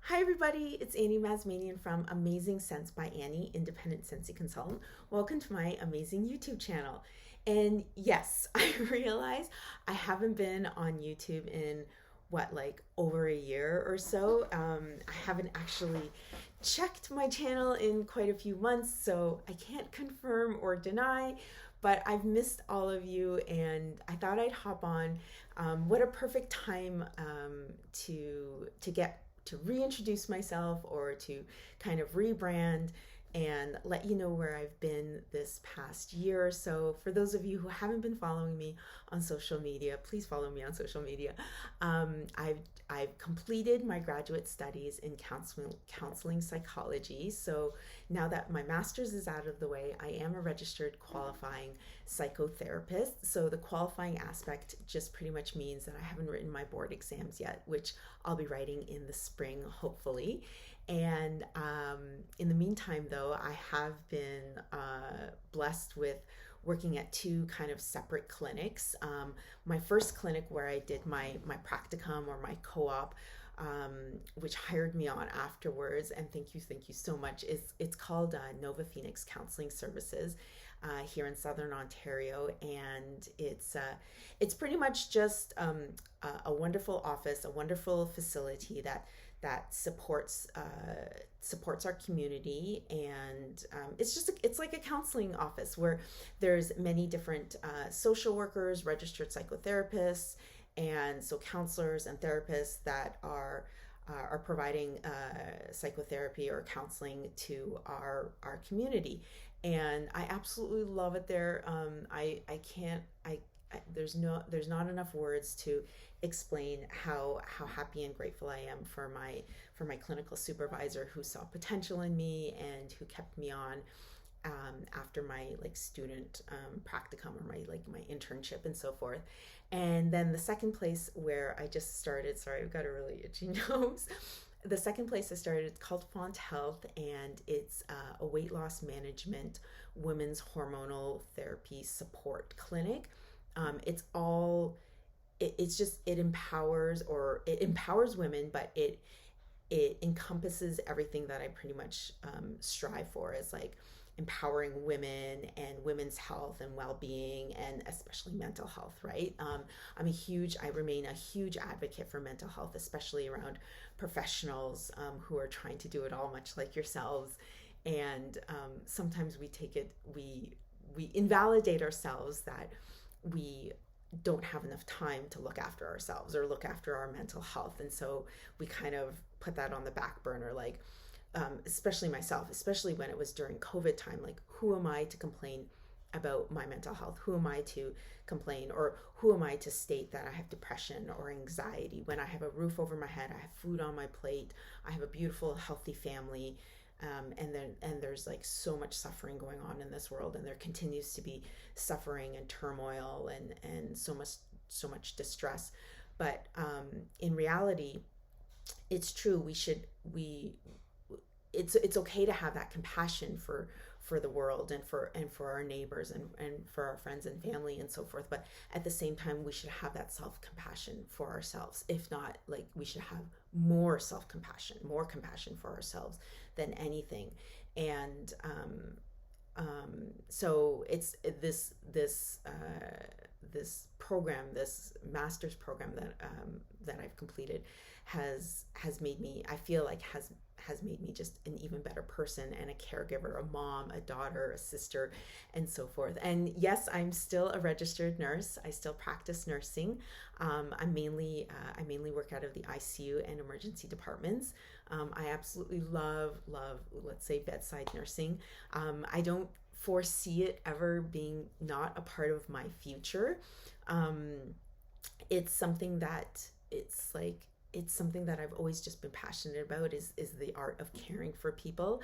Hi everybody, it's Annie Mazmanian from Amazing Scents by Annie, independent Scentsy consultant. Welcome to my amazing YouTube channel. And yes, I realize I haven't been on YouTube in like over a year or so. I haven't actually checked my channel in quite a few months, so I can't confirm or deny, but I've missed all of you and I thought I'd hop on. What a perfect time to get to reintroduce myself or to kind of rebrand and let you know where I've been this past year or so. For those of you who haven't been following me on social media, please follow me on social media. I've completed my graduate studies in counseling psychology. So now that my master's is out of the way, I am a registered qualifying psychotherapist. So the qualifying aspect just pretty much means that I haven't written my board exams yet, which I'll be writing in the spring, hopefully. And in the meantime, though, I have been blessed with working at two kind of separate clinics. My first clinic where I did my practicum or my co-op, which hired me on afterwards, and thank you so much, it's called Nova Phoenix Counseling Services here in Southern Ontario, and it's pretty much just a wonderful office, a wonderful facility that supports our community, and it's like a counseling office where there's many different social workers, registered psychotherapists, and so counselors and therapists that are providing psychotherapy or counseling to our community, and I absolutely love it there. I can't there's not enough words to explain how happy and grateful I am for my clinical supervisor who saw potential in me and who kept me on after my student practicum or my internship and so forth. And then the second place where I just started, sorry, I've got a really itchy nose. The second place I started, it's called Font Health, and it's a weight loss management, women's hormonal therapy support clinic. It's all, it empowers women, but it encompasses everything that I pretty much strive for, is like empowering women and women's health and well-being, and especially mental health, right? I remain a huge advocate for mental health, especially around professionals who are trying to do it all, much like yourselves. And sometimes we invalidate ourselves that we don't have enough time to look after ourselves or look after our mental health, and so we kind of put that on the back burner, like especially myself, especially when it was during COVID time. Like, who am I to complain about my mental health? Who am I to complain, or who am I to state that I have depression or anxiety when I have a roof over my head, I have food on my plate, I have a beautiful healthy family, and there's like so much suffering going on in this world, and there continues to be suffering and turmoil and so much distress. But in reality, it's true. It's okay to have that compassion for the world and for our neighbors and for our friends and family and so forth. But at the same time, we should have that self-compassion for ourselves. If not, like, we should have more self-compassion, more compassion for ourselves than anything. And so it's this program, this master's program that I've completed has made me, I feel like has made me just an even better person and a caregiver, a mom, a daughter, a sister, and so forth. And yes, I'm still a registered nurse. I still practice nursing. I mainly work out of the ICU and emergency departments. I absolutely love, let's say, bedside nursing. I don't foresee it ever being not a part of my future. It's something that I've always just been passionate about, is the art of caring for people.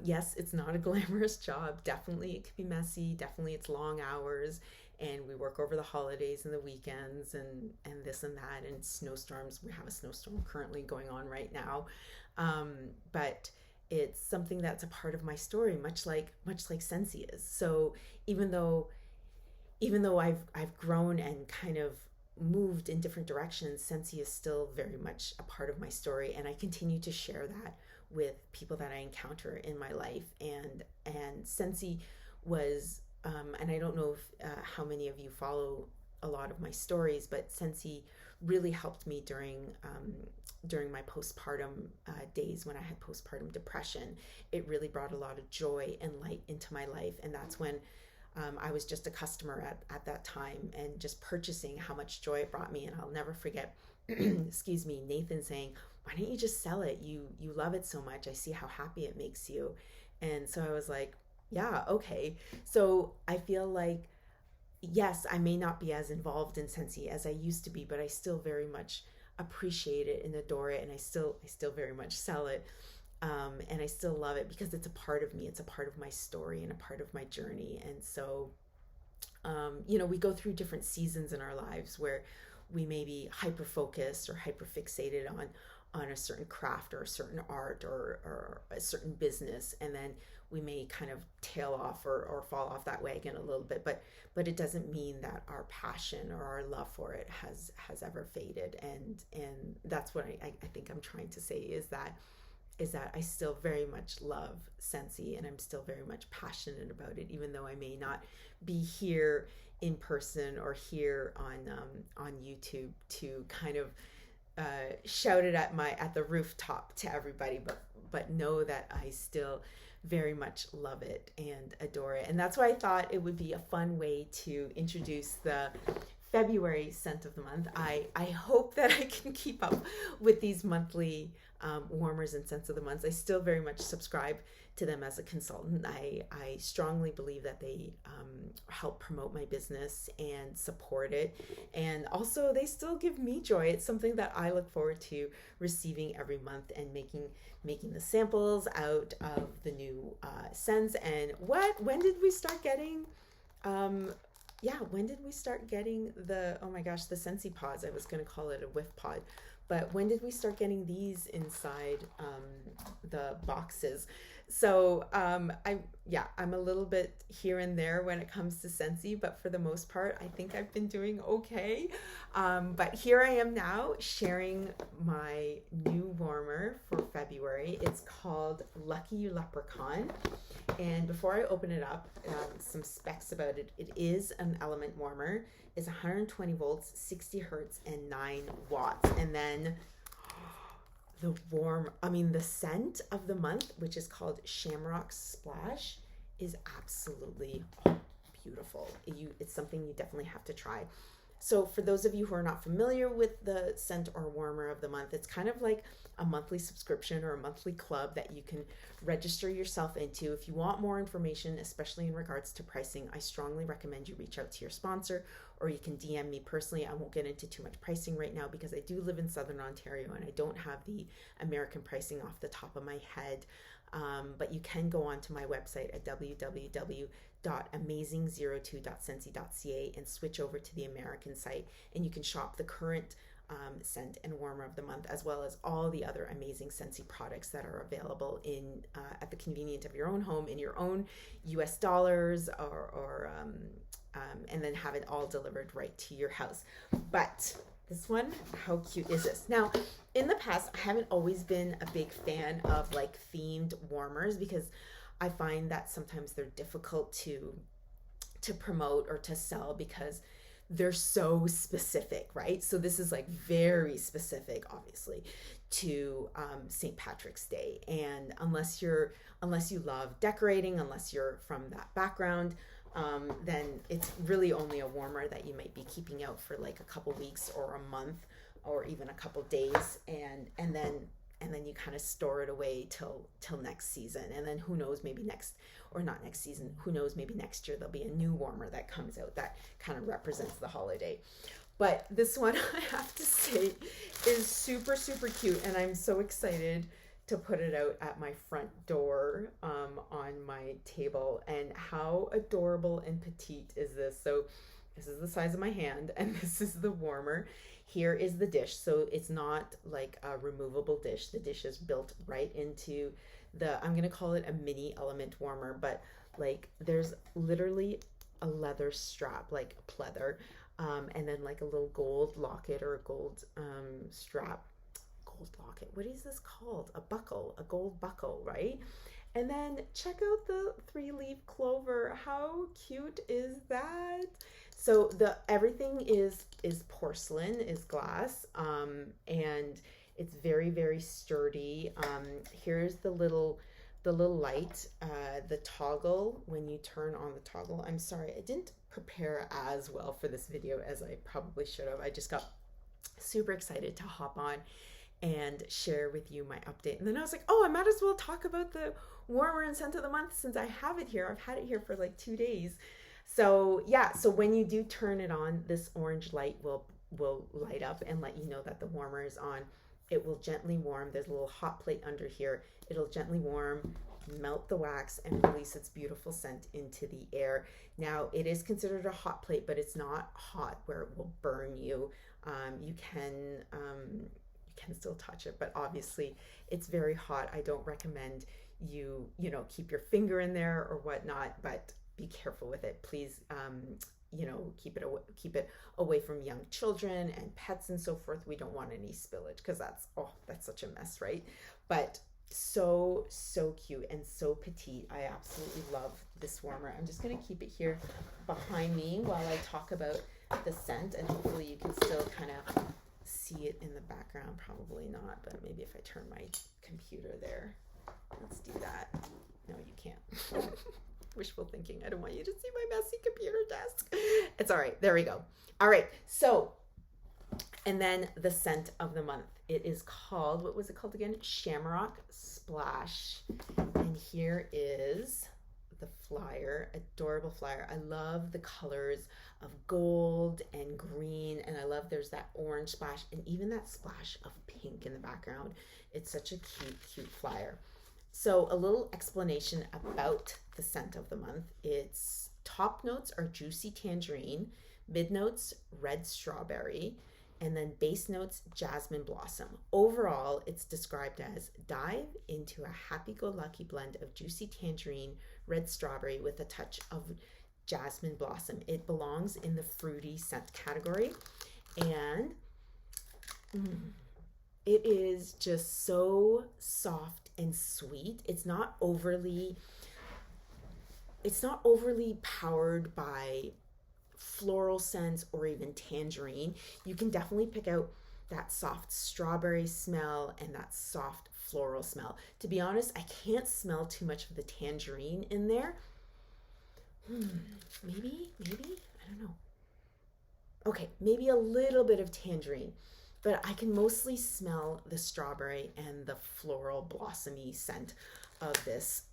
Yes, it's not a glamorous job. Definitely it could be messy. Definitely it's long hours, and we work over the holidays and the weekends and this and that, and snowstorms. We have a snowstorm currently going on right now. But it's something that's a part of my story, much like Scentsy is. So even though I've grown and kind of moved in different directions, Scentsy is still very much a part of my story, and I continue to share that with people that I encounter in my life. And Scentsy was, and I don't know if, how many of you follow a lot of my stories, but Scentsy really helped me during my postpartum days when I had postpartum depression. It really brought a lot of joy and light into my life, and that's when I was just a customer at that time, and just purchasing how much joy it brought me. And I'll never forget, excuse me, Nathan saying, "Why don't you just sell it? You love it so much. I see how happy it makes you." And so I was like, yeah, okay. So I feel like, yes, I may not be as involved in Scentsy as I used to be, but I still very much appreciate it and adore it, and I still very much sell it. And I still love it because it's a part of me. It's a part of my story and a part of my journey. And so, we go through different seasons in our lives where we may be hyper focused or hyper fixated on a certain craft or a certain art or a certain business, and then we may kind of tail off or fall off that wagon a little bit. But it doesn't mean that our passion or our love for it has ever faded. And that's what I think I'm trying to say, is that I still very much love Scentsy, and I'm still very much passionate about it, even though I may not be here in person or here on YouTube to kind of shout it at the rooftop to everybody, but know that I still very much love it and adore it. And that's why I thought it would be a fun way to introduce the February scent of the month. I hope that I can keep up with these monthly warmers and scents of the month. I still very much subscribe to them as a consultant. I strongly believe that they help promote my business and support it. And also they still give me joy. It's something that I look forward to receiving every month, and making the samples out of the new scents. And when did we start getting when did we start getting the Scentsy pods? I was going to call it a whiff pod, but when did we start getting these inside the boxes? So I'm a little bit here and there when it comes to Scentsy, but for the most part, I think I've been doing okay. But here I am now sharing my new warmer for February. It's called Lucky Leprechaun. And before I open it up, some specs about it. It is an element warmer. It's 120 volts, 60 hertz, and 9 watts. And then the scent of the month, which is called Shamrock Splash, is absolutely beautiful. It's something you definitely have to try. So for those of you who are not familiar with the scent or warmer of the month, it's kind of like a monthly subscription or a monthly club that you can register yourself into. If you want more information, especially in regards to pricing, I strongly recommend you reach out to your sponsor, or you can DM me personally. I won't get into too much pricing right now because I do live in Southern Ontario and I don't have the American pricing off the top of my head. But you can go on to my website at www.amazing02.scentsy.ca and switch over to the American site, and you can shop the current scent and warmer of the month, as well as all the other amazing Scentsy products that are available at the convenience of your own home in your own US dollars, and then have it all delivered right to your house. But this one, how cute is this? Now, in the past, I haven't always been a big fan of like themed warmers, because I find that sometimes they're difficult to promote or to sell because they're so specific, right? So this is like very specific, obviously, to St. Patrick's Day. And unless you love decorating, unless you're from that background, then it's really only a warmer that you might be keeping out for like a couple weeks or a month or even a couple days, and then you kind of store it away till next season. And then who knows, maybe who knows, maybe next year there'll be a new warmer that comes out that kind of represents the holiday. But this one, I have to say, is super, super cute, and I'm so excited to put it out at my front door on my table. And how adorable and petite is this? So this is the size of my hand, and this is the warmer. Here is the dish. So it's not like a removable dish. The dish is built right into I'm going to call it a mini element warmer, but like there's literally a leather strap, like a pleather, and then like a little gold locket or a gold strap. Gold locket. What is this called? A buckle, a gold buckle, right? And then check out the 3-leaf clover. How cute is that? So the everything is porcelain, is glass, and it's very, very sturdy. Here's the little light, the toggle. When you turn on the toggle, I'm sorry, I didn't prepare as well for this video as I probably should have. I just got super excited to hop on and share with you my update. And then I was like, oh, I might as well talk about the warmer and scent of the month since I have it here. I've had it here for like 2 days. So yeah, so when you do turn it on, this orange light will light up and let you know that the warmer is on. It will gently warm. There's a little hot plate under here. It'll gently warm, melt the wax, and release its beautiful scent into the air. Now, it is considered a hot plate, but it's not hot where it will burn you. You can still touch it, but obviously it's very hot. I don't recommend you keep your finger in there or whatnot, but be careful with it, please. Keep it away from young children and pets and so forth. We don't want any spillage because that's such a mess, right? But so cute and so petite. I absolutely love this warmer. I'm just going to keep it here behind me while I talk about the scent, and hopefully you can still kind of see it in the background. Probably not, but maybe if I turn my computer there. Let's do that. No, you can't. Wishful thinking. I don't want you to see my messy computer desk. It's all right. There we go. All right. So, and then the scent of the month. It is called, what was it called again? Shamrock Splash. And here is the flyer. Adorable flyer. I love the colors of gold and green, and I love there's that orange splash and even that splash of pink in the background. It's such a cute flyer. So a little explanation about the scent of the month. Its top notes are juicy tangerine, mid notes red strawberry, and then base notes jasmine blossom. Overall, it's described as dive into a happy-go-lucky blend of juicy tangerine, red strawberry with a touch of jasmine blossom. It belongs in the fruity scent category, and it is just so soft and sweet. It's not overly powered by floral scents or even tangerine. You can definitely pick out that soft strawberry smell and that soft floral smell. To be honest, I can't smell too much of the tangerine in there. Maybe, I don't know. Okay, maybe a little bit of tangerine, but I can mostly smell the strawberry and the floral blossomy scent of this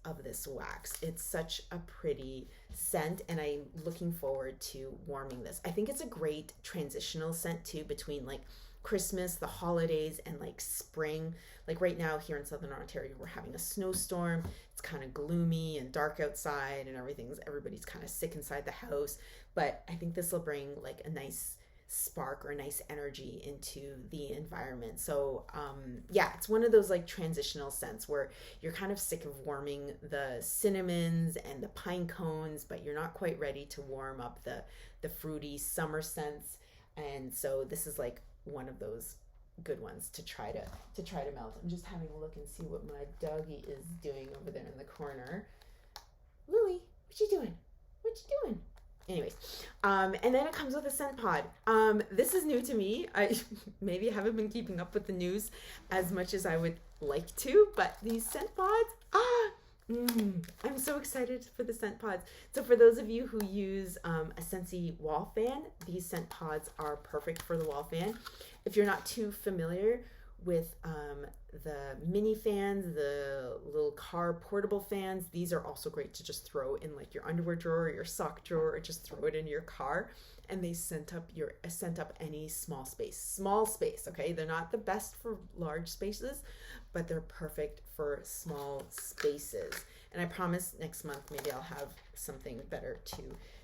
wax. It's such a pretty scent, and I'm looking forward to warming this. I think it's a great transitional scent too between like Christmas, the holidays, and like spring. Like right now here in Southern Ontario, we're having a snowstorm. It's kind of gloomy and dark outside, and everybody's kind of sick inside the house. But I think this will bring like a nice spark or nice energy into the environment. So yeah, it's one of those like transitional scents where you're kind of sick of warming the cinnamons and the pine cones, but you're not quite ready to warm up the fruity summer scents. And so this is like one of those good ones to try to melt. I'm just having a look and see what my doggie is doing over there in the corner. Louie, what you doing? Anyways, and then it comes with a scent pod. This is new to me. I maybe haven't been keeping up with the news as much as I would like to, but these scent pods, I'm so excited for the scent pods. So for those of you who use a Scentsy wall fan, these scent pods are perfect for the wall fan. If you're not too familiar with the mini fans, the little car portable fans, these are also great to just throw in like your underwear drawer or your sock drawer, or just throw it in your car, and they scent up any small space. Okay, they're not the best for large spaces, but they're perfect for small spaces. And I promise next month maybe I'll have something better to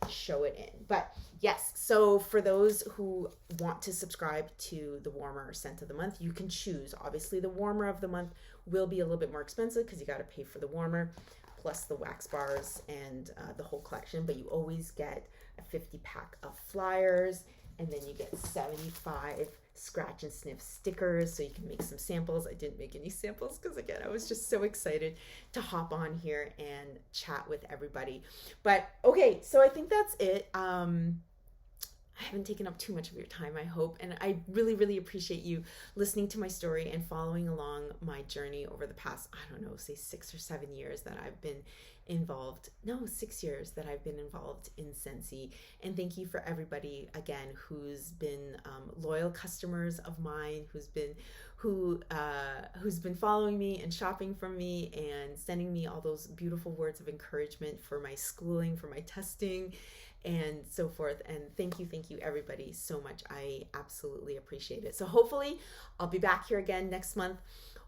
show it in. But yes, so for those who want to subscribe to the warmer scent of the month, you can choose. Obviously the warmer of the month will be a little bit more expensive because you got to pay for the warmer plus the wax bars and the whole collection, but you always get a 50 pack of flyers and then you get 75 scratch and sniff stickers so you can make some samples. I didn't make any samples because, again, I was just so excited to hop on here and chat with everybody. But okay, so I think that's it. I haven't taken up too much of your time, I hope, and I really, really appreciate you listening to my story and following along my journey over the past, I don't know, say 6 or 7 years that I've been involved. No, 6 years that I've been involved in Scentsy. And thank you for everybody, again, who's been loyal customers of mine, who's been following me and shopping from me and sending me all those beautiful words of encouragement for my schooling, for my testing, and so forth. And thank you everybody so much. I absolutely appreciate it. So hopefully I'll be back here again next month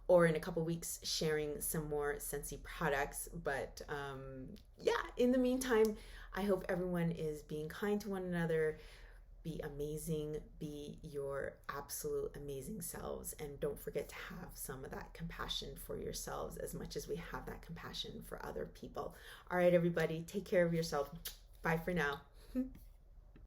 or in a couple weeks sharing some more Scentsy products. But yeah, in the meantime, I hope everyone is being kind to one another. Be amazing, be your absolute amazing selves, and don't forget to have some of that compassion for yourselves as much as we have that compassion for other people. All right, everybody, take care of yourself. Bye for now.